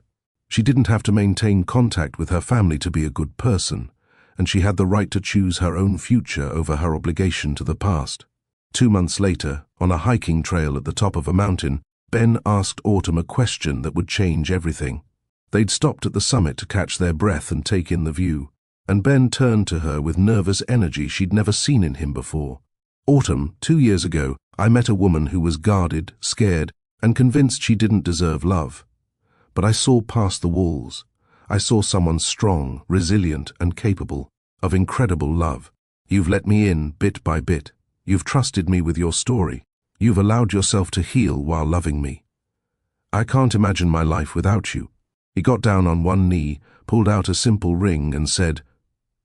Speaker 1: She didn't have to maintain contact with her family to be a good person, and she had the right to choose her own future over her obligation to the past. 2 months later, on a hiking trail at the top of a mountain, Ben asked Autumn a question that would change everything. They'd stopped at the summit to catch their breath and take in the view, and Ben turned to her with nervous energy she'd never seen in him before. "Autumn, 2 years ago, I met a woman who was guarded, scared, and convinced she didn't deserve love. But I saw past the walls. I saw someone strong, resilient, and capable of incredible love. You've let me in bit by bit. You've trusted me with your story. You've allowed yourself to heal while loving me. I can't imagine my life without you." He got down on one knee, pulled out a simple ring, and said,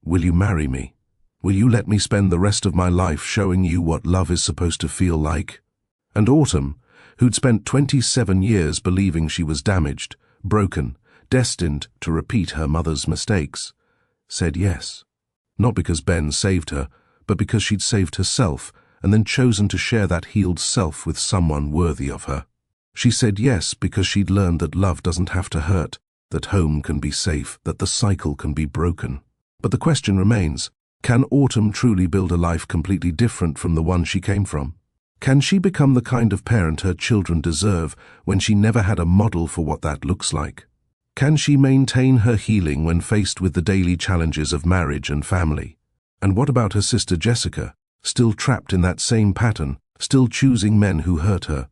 Speaker 1: "Will you marry me? Will you let me spend the rest of my life showing you what love is supposed to feel like?" And Autumn, who'd spent 27 years believing she was damaged, broken, destined to repeat her mother's mistakes, said yes. Not because Ben saved her, but because she'd saved herself and then chosen to share that healed self with someone worthy of her. She said yes because she'd learned that love doesn't have to hurt, that home can be safe, that the cycle can be broken. But the question remains, can Autumn truly build a life completely different from the one she came from? Can she become the kind of parent her children deserve when she never had a model for what that looks like? Can she maintain her healing when faced with the daily challenges of marriage and family? And what about her sister Jessica, still trapped in that same pattern, still choosing men who hurt her?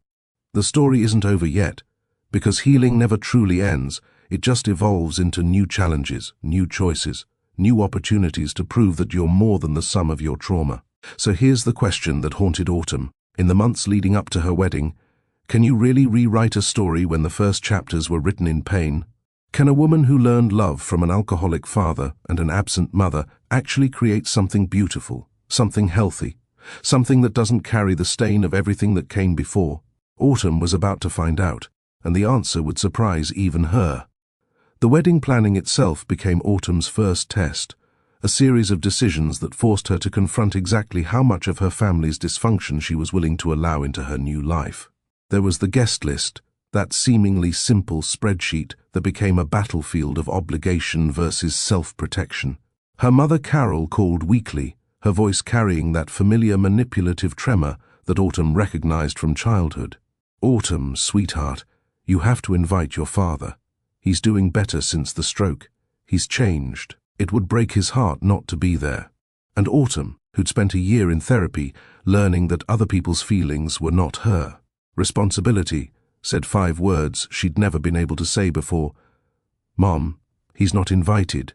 Speaker 1: The story isn't over yet, because healing never truly ends. It just evolves into new challenges, new choices, new opportunities to prove that you're more than the sum of your trauma. So here's the question that haunted Autumn. In the months leading up to her wedding, can you really rewrite a story when the first chapters were written in pain? Can a woman who learned love from an alcoholic father and an absent mother actually create something beautiful, something healthy, something that doesn't carry the stain of everything that came before? Autumn was about to find out, and the answer would surprise even her. The wedding planning itself became Autumn's first test, a series of decisions that forced her to confront exactly how much of her family's dysfunction she was willing to allow into her new life. There was the guest list, that seemingly simple spreadsheet that became a battlefield of obligation versus self-protection. Her mother Carol called weakly, her voice carrying that familiar manipulative tremor that Autumn recognized from childhood. "Autumn, sweetheart, you have to invite your father. He's doing better since the stroke. He's changed. It would break his heart not to be there." And Autumn, who'd spent a year in therapy, learning that other people's feelings were not her responsibility, said 5 words she'd never been able to say before. "Mom, he's not invited.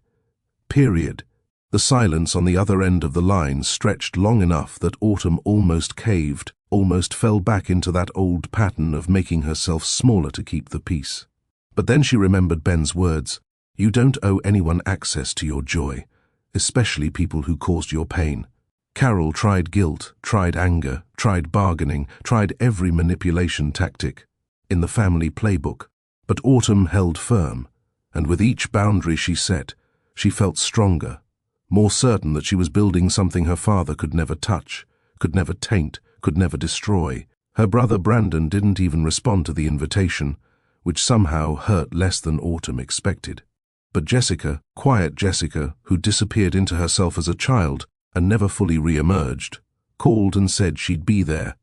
Speaker 1: Period." The silence on the other end of the line stretched long enough that Autumn almost caved, almost fell back into that old pattern of making herself smaller to keep the peace. But then she remembered Ben's words, "You don't owe anyone access to your joy, especially people who caused your pain." Carol tried guilt, tried anger, tried bargaining, tried every manipulation tactic in the family playbook. But Autumn held firm, and with each boundary she set, she felt stronger, more certain that she was building something her father could never touch, could never taint, could never destroy. Her brother Brandon didn't even respond to the invitation, which somehow hurt less than Autumn expected. But Jessica, quiet Jessica, who disappeared into herself as a child and never fully re-emerged, called and said she'd be there,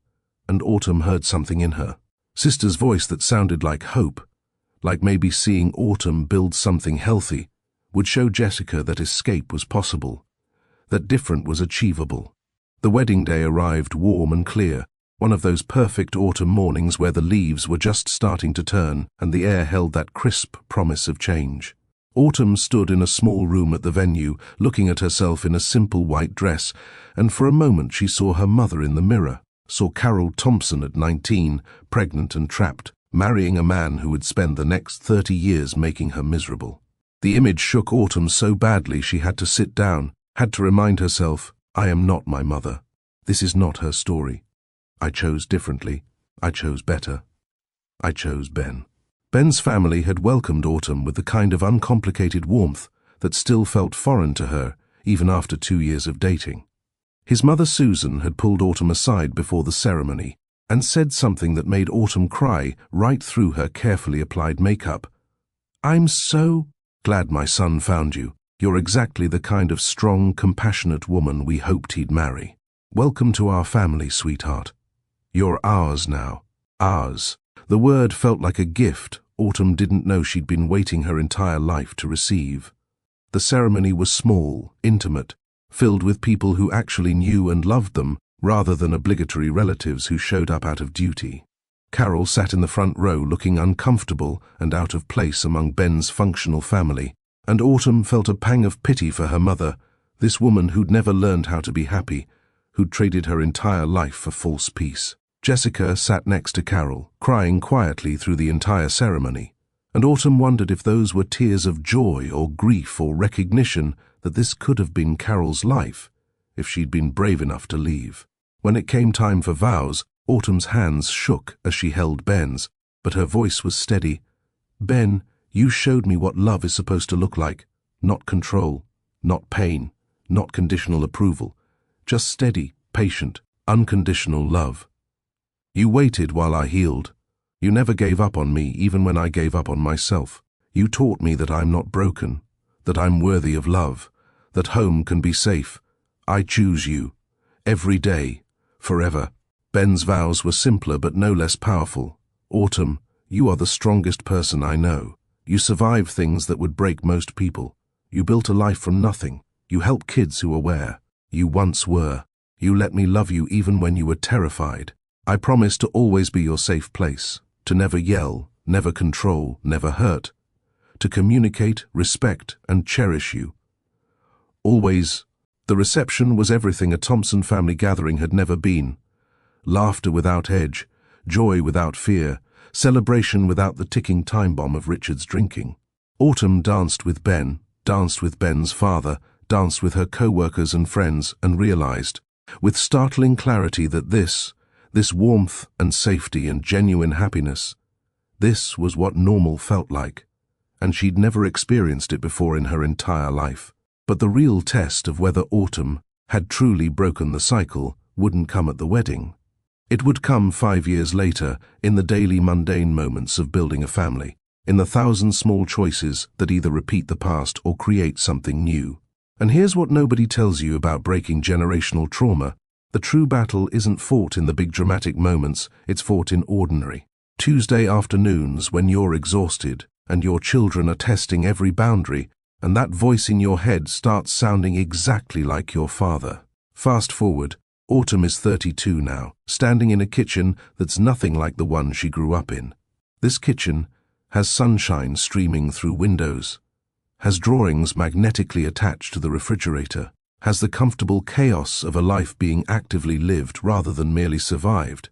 Speaker 1: and Autumn heard something in her. Sister's voice that sounded like hope, like maybe seeing Autumn build something healthy, would show Jessica that escape was possible, that different was achievable. The wedding day arrived warm and clear, one of those perfect autumn mornings where the leaves were just starting to turn and the air held that crisp promise of change. Autumn stood in a small room at the venue, looking at herself in a simple white dress, and for a moment she saw her mother in the mirror, saw Autumn Thompson at 19, pregnant and trapped, marrying a man who would spend the next 30 years making her miserable. The image shook Autumn so badly she had to sit down, had to remind herself, "I am not my mother. This is not her story. I chose differently. I chose better. I chose Ben." Ben's family had welcomed Autumn with the kind of uncomplicated warmth that still felt foreign to her, even after 2 years of dating. His mother Susan had pulled Autumn aside before the ceremony and said something that made Autumn cry right through her carefully applied makeup. "I'm so glad my son found you. You're exactly the kind of strong, compassionate woman we hoped he'd marry. Welcome to our family, sweetheart. You're ours now. Ours." The word felt like a gift Autumn didn't know she'd been waiting her entire life to receive. The ceremony was small, intimate, filled with people who actually knew and loved them, rather than obligatory relatives who showed up out of duty. Carol sat in the front row looking uncomfortable and out of place among Ben's functional family, and Autumn felt a pang of pity for her mother, this woman who'd never learned how to be happy, who'd traded her entire life for false peace. Jessica sat next to Carol, crying quietly through the entire ceremony, and Autumn wondered if those were tears of joy or grief or recognition that this could have been Carol's life, if she'd been brave enough to leave. When it came time for vows, Autumn's hands shook as she held Ben's, but her voice was steady. "Ben, you showed me what love is supposed to look like. Not control, not pain, not conditional approval. Just steady, patient, unconditional love. You waited while I healed. You never gave up on me even when I gave up on myself. You taught me that I'm not broken, that I'm worthy of love, that home can be safe. I choose you. Every day. Forever." Ben's vows were simpler but no less powerful. "Autumn, you are the strongest person I know. You survived things that would break most people. You built a life from nothing. You help kids who are where you once were. You let me love you even when you were terrified. I promise to always be your safe place, to never yell, never control, never hurt, to communicate, respect, and cherish you. Always." The reception was everything a Thompson family gathering had never been. Laughter without edge, joy without fear, celebration without the ticking time bomb of Richard's drinking. Autumn danced with Ben, danced with Ben's father, danced with her co-workers and friends, and realized, with startling clarity, that this warmth and safety and genuine happiness, this was what normal felt like, and she'd never experienced it before in her entire life. But the real test of whether Autumn had truly broken the cycle wouldn't come at the wedding. It would come 5 years later, in the daily mundane moments of building a family, in the thousand small choices that either repeat the past or create something new. And here's what nobody tells you about breaking generational trauma. The true battle isn't fought in the big dramatic moments, it's fought in ordinary Tuesday afternoons when you're exhausted and your children are testing every boundary, and that voice in your head starts sounding exactly like your father. Fast forward, Autumn is 32 now, standing in a kitchen that's nothing like the one she grew up in. This kitchen has sunshine streaming through windows, has drawings magnetically attached to the refrigerator, has the comfortable chaos of a life being actively lived rather than merely survived.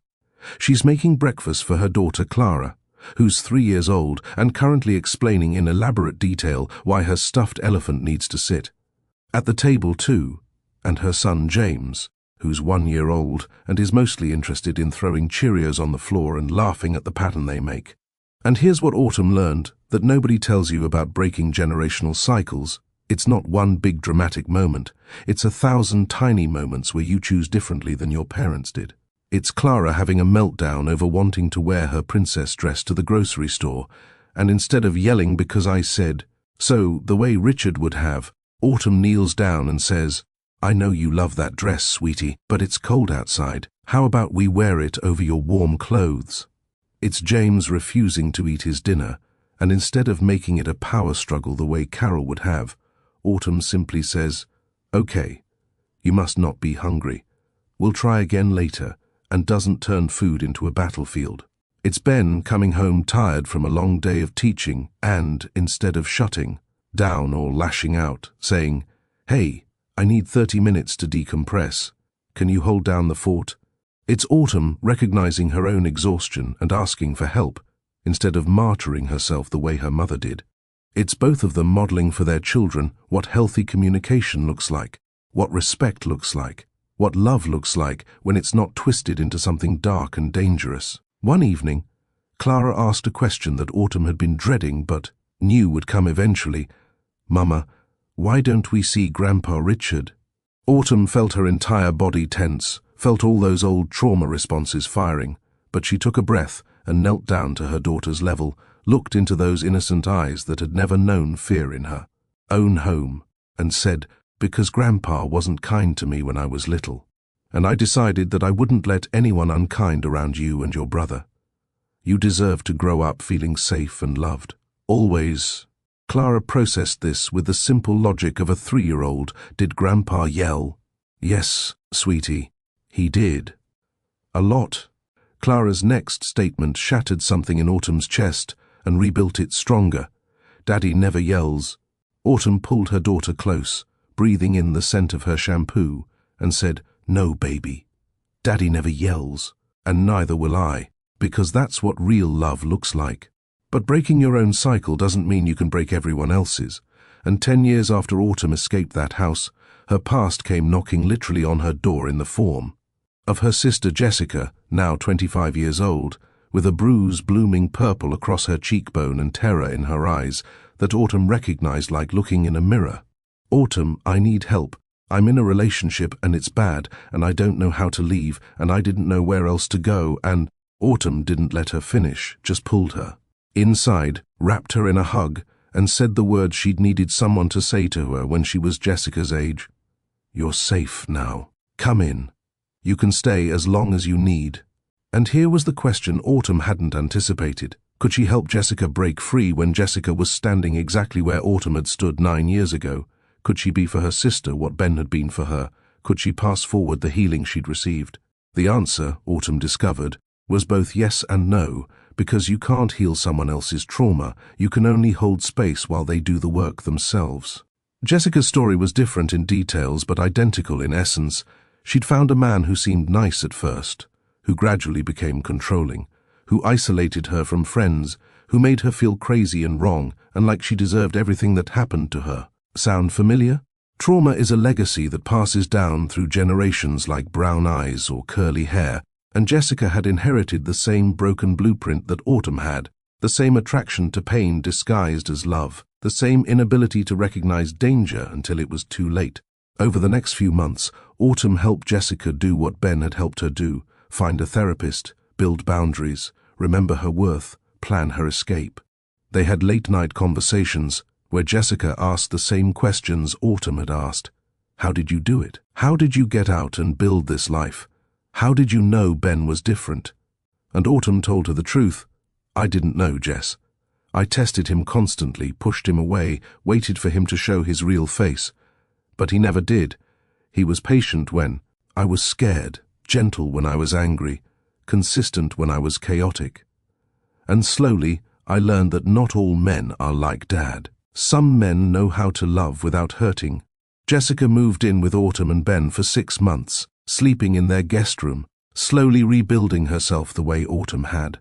Speaker 1: She's making breakfast for her daughter Clara, who's 3 years old and currently explaining in elaborate detail why her stuffed elephant needs to sit. At the table too, and her son James, who's 1 year old and is mostly interested in throwing Cheerios on the floor and laughing at the pattern they make. And here's what Autumn learned that nobody tells you about breaking generational cycles. It's not one big dramatic moment. It's 1,000 tiny moments where you choose differently than your parents did. It's Clara having a meltdown over wanting to wear her princess dress to the grocery store, and instead of yelling because I said so the way Richard would have, Autumn kneels down and says, "I know you love that dress, sweetie, but it's cold outside. How about we wear it over your warm clothes?" It's James refusing to eat his dinner, and instead of making it a power struggle the way Carol would have, Autumn simply says, "Okay, you must not be hungry. We'll try again later," and doesn't turn food into a battlefield. It's Ben coming home tired from a long day of teaching and, instead of shutting down or lashing out, saying, "Hey, I need 30 minutes to decompress. Can you hold down the fort?" It's Autumn recognizing her own exhaustion and asking for help, instead of martyring herself the way her mother did. It's both of them modeling for their children what healthy communication looks like, what respect looks like, what love looks like when it's not twisted into something dark and dangerous. One evening, Clara asked a question that Autumn had been dreading but knew would come eventually. "Mama, why don't we see Grandpa Richard?" Autumn felt her entire body tense, felt all those old trauma responses firing, but she took a breath and knelt down to her daughter's level, looked into those innocent eyes that had never known fear in her own home, and said, "Because Grandpa wasn't kind to me when I was little, and I decided that I wouldn't let anyone unkind around you and your brother. You deserve to grow up feeling safe and loved. Always." Clara processed this with the simple logic of a 3-year-old. Did Grandpa yell? Yes, sweetie, he did. A lot. Clara's next statement shattered something in Autumn's chest and rebuilt it stronger. Daddy never yells. Autumn pulled her daughter close, breathing in the scent of her shampoo, and said, "No, baby. Daddy never yells, and neither will I, because that's what real love looks like." But breaking your own cycle doesn't mean you can break everyone else's. And 10 years after Autumn escaped that house, her past came knocking literally on her door in the form of her sister Jessica, now 25 years old, with a bruise blooming purple across her cheekbone and terror in her eyes that Autumn recognized like looking in a mirror. "Autumn, I need help. I'm in a relationship and it's bad, and I don't know how to leave, and I didn't know where else to go, and—" Autumn didn't let her finish, just pulled her inside, wrapped her in a hug, and said the words she'd needed someone to say to her when she was Jessica's age. "You're safe now. Come in. You can stay as long as you need." And here was the question Autumn hadn't anticipated. Could she help Jessica break free when Jessica was standing exactly where Autumn had stood 9 years ago? Could she be for her sister what Ben had been for her? Could she pass forward the healing she'd received? The answer, Autumn discovered, was both yes and no, because you can't heal someone else's trauma. You can only hold space while they do the work themselves. Jessica's story was different in details but identical in essence. She'd found a man who seemed nice at first, who gradually became controlling, who isolated her from friends, who made her feel crazy and wrong and like she deserved everything that happened to her. Sound familiar? Trauma is a legacy that passes down through generations like brown eyes or curly hair, and Jessica had inherited the same broken blueprint that Autumn had, the same attraction to pain disguised as love, the same inability to recognize danger until it was too late. Over the next few months, Autumn helped Jessica do what Ben had helped her do, find a therapist, build boundaries, remember her worth, plan her escape. They had late-night conversations where Jessica asked the same questions Autumn had asked. How did you do it? How did you get out and build this life? How did you know Ben was different? And Autumn told her the truth. I didn't know, Jess. I tested him constantly, pushed him away, waited for him to show his real face. But he never did. He was patient when I was scared, gentle when I was angry, consistent when I was chaotic. And slowly, I learned that not all men are like Dad. Some men know how to love without hurting. Jessica moved in with Autumn and Ben for 6 months, sleeping in their guest room, slowly rebuilding herself the way Autumn had.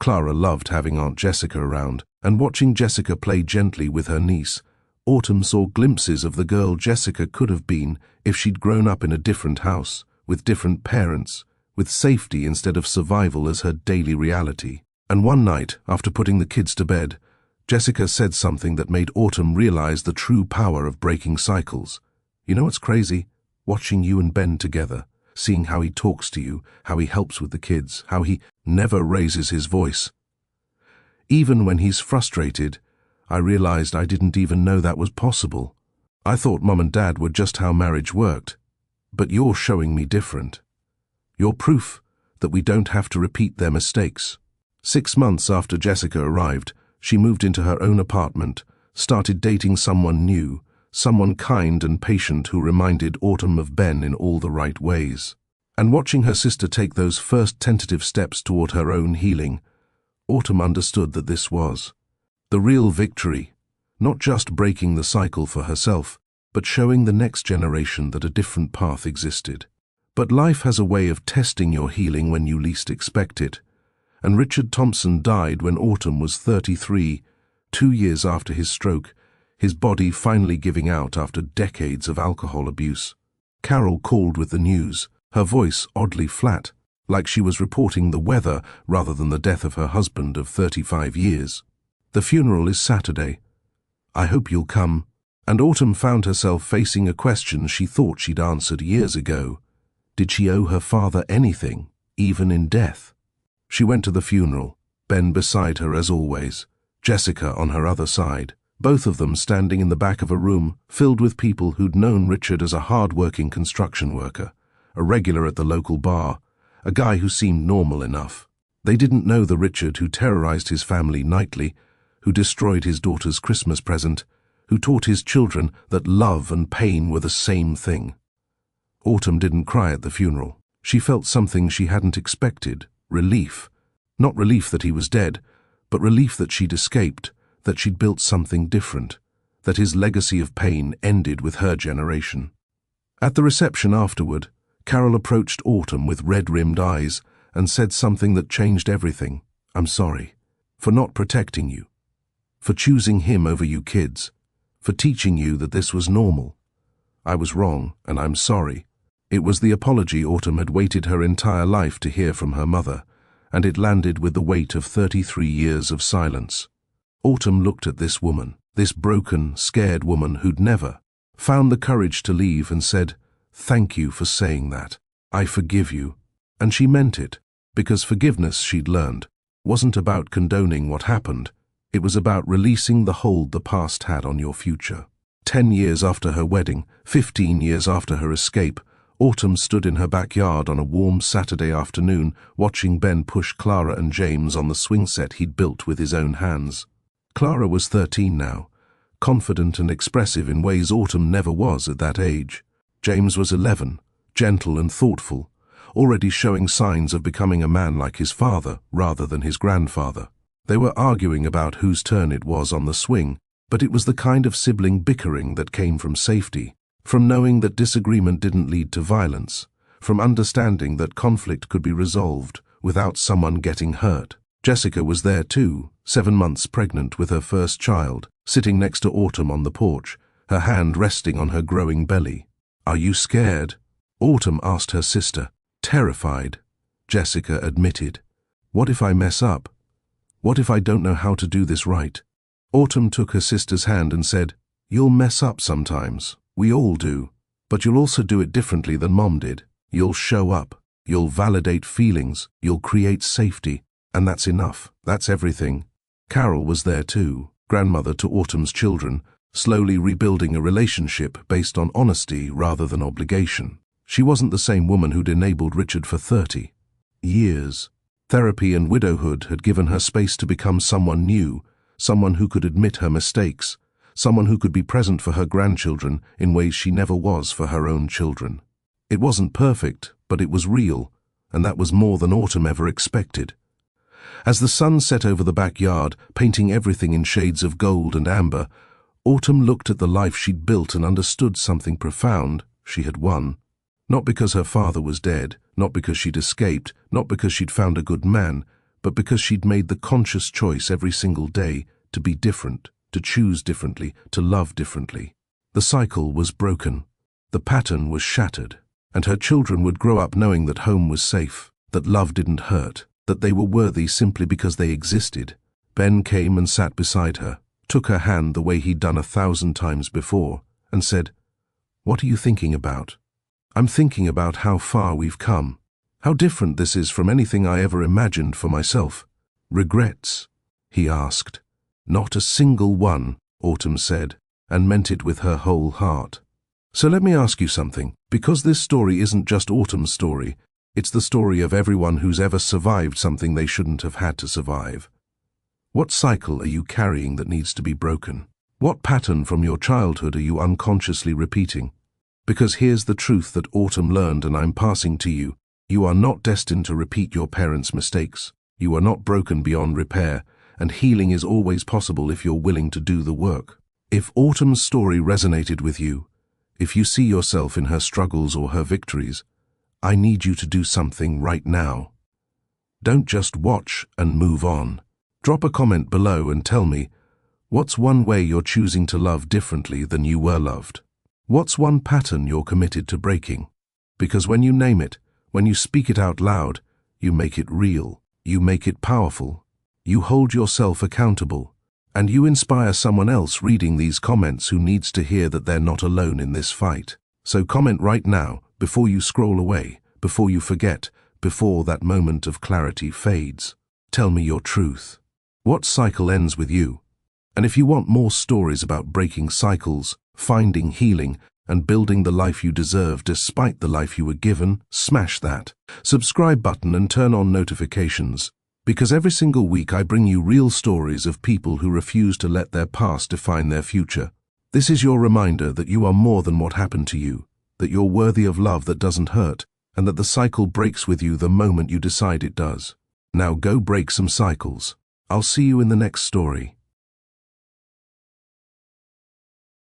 Speaker 1: Clara loved having Aunt Jessica around, and watching Jessica play gently with her niece. Autumn saw glimpses of the girl Jessica could have been if she'd grown up in a different house, with different parents, with safety instead of survival as her daily reality. And one night, after putting the kids to bed, Jessica said something that made Autumn realize the true power of breaking cycles. You know what's crazy? Watching you and Ben together, seeing how he talks to you, how he helps with the kids, how he never raises his voice. Even when he's frustrated, I realized I didn't even know that was possible. I thought Mom and Dad were just how marriage worked. But you're showing me different. You're proof that we don't have to repeat their mistakes. 6 months after Jessica arrived, she moved into her own apartment, started dating someone new, someone kind and patient who reminded Autumn of Ben in all the right ways. And watching her sister take those first tentative steps toward her own healing, Autumn understood that this was the real victory, not just breaking the cycle for herself, but showing the next generation that a different path existed. But life has a way of testing your healing when you least expect it. And Richard Thompson died when Autumn was 33, 2 years after his stroke, his body finally giving out after decades of alcohol abuse. Carol called with the news, her voice oddly flat, like she was reporting the weather rather than the death of her husband of 35 years. The funeral is Saturday. I hope you'll come. And Autumn found herself facing a question she thought she'd answered years ago. Did she owe her father anything, even in death? She went to the funeral, Ben beside her as always, Jessica on her other side, both of them standing in the back of a room filled with people who'd known Richard as a hard-working construction worker, a regular at the local bar, a guy who seemed normal enough. They didn't know the Richard who terrorized his family nightly, who destroyed his daughter's Christmas present, who taught his children that love and pain were the same thing. Autumn didn't cry at the funeral. She felt something she hadn't expected, relief. Not relief that he was dead, but relief that she'd escaped, that she'd built something different, that his legacy of pain ended with her generation. At the reception afterward, Carol approached Autumn with red-rimmed eyes and said something that changed everything. I'm sorry. For not protecting you. For choosing him over you kids. For teaching you that this was normal. I was wrong, and I'm sorry. It was the apology Autumn had waited her entire life to hear from her mother, and it landed with the weight of 33 years of silence. Autumn looked at this woman, this broken, scared woman who'd never found the courage to leave and said, "Thank you for saying that. I forgive you." And she meant it, because forgiveness, she'd learned, wasn't about condoning what happened. It was about releasing the hold the past had on your future. 10 years after her wedding, 15 years after her escape, Autumn stood in her backyard on a warm Saturday afternoon watching Ben push Clara and James on the swing set he'd built with his own hands. Clara was 13 now, confident and expressive in ways Autumn never was at that age. James was 11, gentle and thoughtful, already showing signs of becoming a man like his father rather than his grandfather. They were arguing about whose turn it was on the swing, but it was the kind of sibling bickering that came from safety, from knowing that disagreement didn't lead to violence, from understanding that conflict could be resolved without someone getting hurt. Jessica was there too, 7 months pregnant with her first child, sitting next to Autumn on the porch, her hand resting on her growing belly. "Are you scared?" Autumn asked her sister. "Terrified," Jessica admitted. "What if I mess up? What if I don't know how to do this right?" Autumn took her sister's hand and said, "You'll mess up sometimes. We all do. But you'll also do it differently than Mom did. You'll show up. You'll validate feelings, you'll create safety, and that's enough. That's everything. Carol was there too, grandmother to Autumn's children, slowly rebuilding a relationship based on honesty rather than obligation. She wasn't the same woman who'd enabled Richard for 30 years. Therapy and widowhood had given her space to become someone new, someone who could admit her mistakes, someone who could be present for her grandchildren in ways she never was for her own children. It wasn't perfect, but it was real, and that was more than Autumn ever expected. As the sun set over the backyard, painting everything in shades of gold and amber, Autumn looked at the life she'd built and understood something profound. She had won. Not because her father was dead, not because she'd escaped, not because she'd found a good man, but because she'd made the conscious choice every single day to be different, to choose differently, to love differently. The cycle was broken. The pattern was shattered. And her children would grow up knowing that home was safe, that love didn't hurt, that they were worthy simply because they existed. Ben came and sat beside her, took her hand the way he'd done 1,000 times before, and said, "What are you thinking about?" "I'm thinking about how far we've come. How different this is from anything I ever imagined for myself." "Regrets?" he asked. "Not a single one," Autumn said, and meant it with her whole heart. So let me ask you something, because this story isn't just Autumn's story, it's the story of everyone who's ever survived something they shouldn't have had to survive. What cycle are you carrying that needs to be broken? What pattern from your childhood are you unconsciously repeating? Because here's the truth that Autumn learned and I'm passing to you. You are not destined to repeat your parents' mistakes. You are not broken beyond repair, and healing is always possible if you're willing to do the work. If Autumn's story resonated with you, if you see yourself in her struggles or her victories, I need you to do something right now. Don't just watch and move on. Drop a comment below and tell me, what's one way you're choosing to love differently than you were loved? What's one pattern you're committed to breaking? Because when you name it, when you speak it out loud, you make it real, you make it powerful, you hold yourself accountable, and you inspire someone else reading these comments who needs to hear that they're not alone in this fight. So comment right now, before you scroll away, before you forget, before that moment of clarity fades. Tell me your truth. What cycle ends with you? And if you want more stories about breaking cycles, finding healing, and building the life you deserve despite the life you were given, smash that subscribe button and turn on notifications. Because every single week I bring you real stories of people who refuse to let their past define their future. This is your reminder that you are more than what happened to you, that you're worthy of love that doesn't hurt, and that the cycle breaks with you the moment you decide it does. Now go break some cycles. I'll see you in the next story.